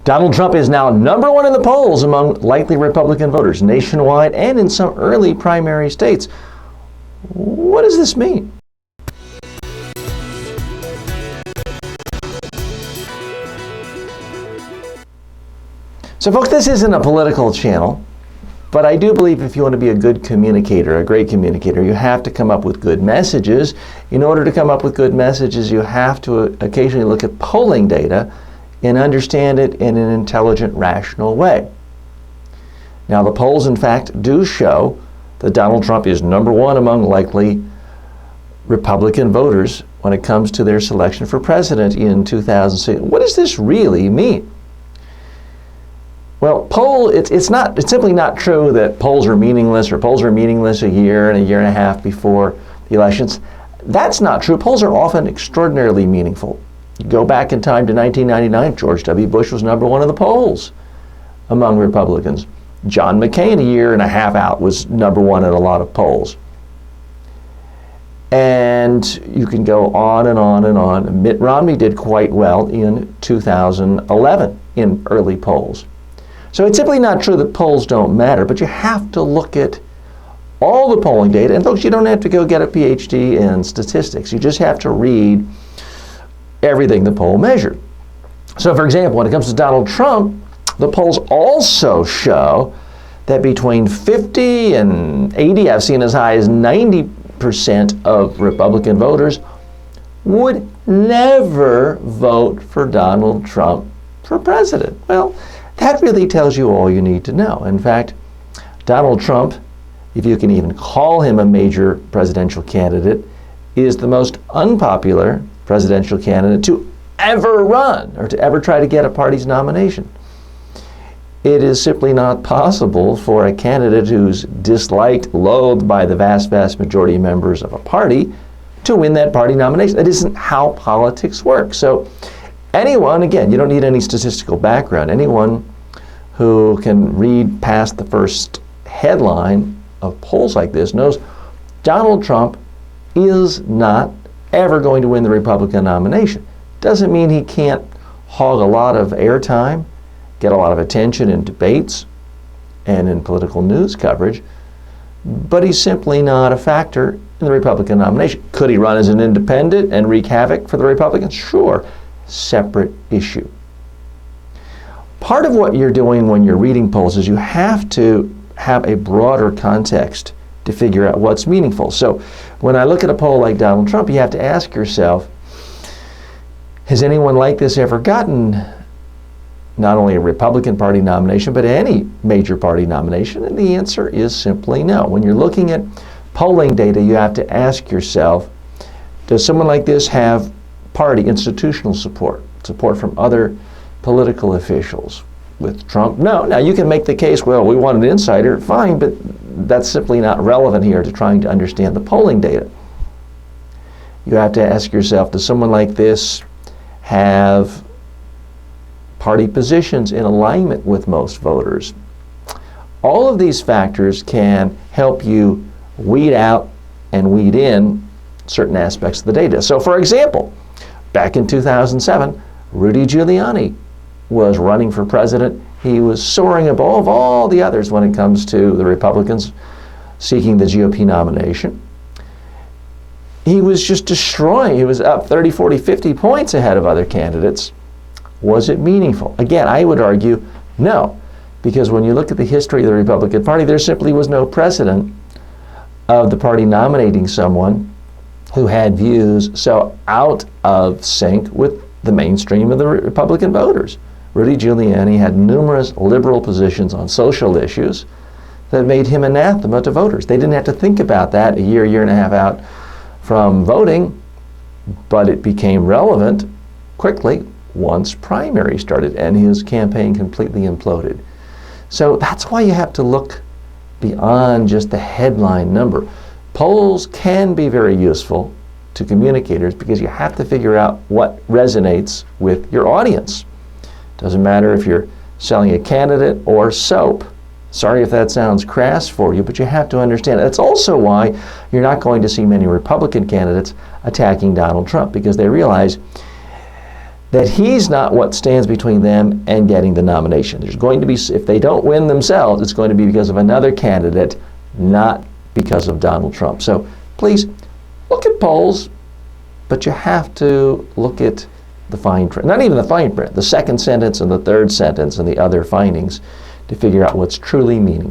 Donald Trump is now number one in the polls among likely Republican voters nationwide and in some early primary states. What does this mean? So folks, this isn't a political channel, but I do believe if you want to be a good communicator, a great communicator, you have to come up with good messages. In order to come up with good messages, you have to occasionally look at polling data and understand it in an intelligent, rational way. Now, the polls, in fact, do show that Donald Trump is number one among likely Republican voters when it comes to their selection for president in 2006. What does this really mean? Well, it's simply not true that polls are meaningless or polls are meaningless a year and a half before the elections. That's not true. Polls are often extraordinarily meaningful. You go back in time to 1999, George W. Bush was number one in the polls among Republicans. John McCain, a year and a half out, was number one in a lot of polls. And you can go on and on and on. Mitt Romney did quite well in 2011 in early polls. So it's simply not true that polls don't matter, but you have to look at all the polling data. And folks, you don't have to go get a PhD in statistics. You just have to read everything the poll measured. So for example, when it comes to Donald Trump, the polls also show that between 50 and 80, I've seen as high as 90% of Republican voters would never vote for Donald Trump for president. Well, that really tells you all you need to know. In fact, Donald Trump, if you can even call him a major presidential candidate, is the most unpopular presidential candidate to ever run or to ever try to get a party's nomination. It is simply not possible for a candidate who's disliked, loathed by the vast majority of members of a party to win that party nomination. That isn't how politics works. So anyone, again, you don't need any statistical background, anyone who can read past the first headline of polls like this knows Donald Trump is not ever going to win the Republican nomination. Doesn't mean he can't hog a lot of airtime, get a lot of attention in debates and in political news coverage, but he's simply not a factor in the Republican nomination. Could he run as an independent and wreak havoc for the Republicans? Sure. Separate issue. Part of what you're doing when you're reading polls is you have to have a broader context to figure out what's meaningful. So when I look at a poll like Donald Trump, you have to ask yourself, has anyone like this ever gotten not only a Republican Party nomination, but any major party nomination? And the answer is simply no. When you're looking at polling data, you have to ask yourself, does someone like this have party institutional support from other political officials? With Trump, no. Now you can make the case, well, we want an insider, fine, but that's simply not relevant here to trying to understand the polling data. You have to ask yourself, does someone like this have party positions in alignment with most voters? All of these factors can help you weed out and weed in certain aspects of the data. So for example, back in 2007, Rudy Giuliani was running for president. He was soaring above all the others when it comes to the Republicans seeking the GOP nomination. He was just destroying. He was up 30, 40, 50 points ahead of other candidates. Was it meaningful? Again, I would argue no, because when you look at the history of the Republican Party, there simply was no precedent of the party nominating someone who had views so out of sync with the mainstream of the Republican voters. Rudy Giuliani had numerous liberal positions on social issues that made him anathema to voters. They didn't have to think about that a year and a half out from voting, but it became relevant quickly once primary started and his campaign completely imploded. So that's why you have to look beyond just the headline number. Polls can be very useful to communicators because you have to figure out what resonates with your audience. Doesn't matter if you're selling a candidate or soap. Sorry if that sounds crass for you, but you have to understand it. That's also why you're not going to see many Republican candidates attacking Donald Trump, because they realize that he's not what stands between them and getting the nomination. There's going to be, if they don't win themselves, it's going to be because of another candidate, not because of Donald Trump. So please look at polls, but you have to look at the fine print. Not even the fine print, the second sentence and the third sentence and the other findings to figure out what's truly meaningful.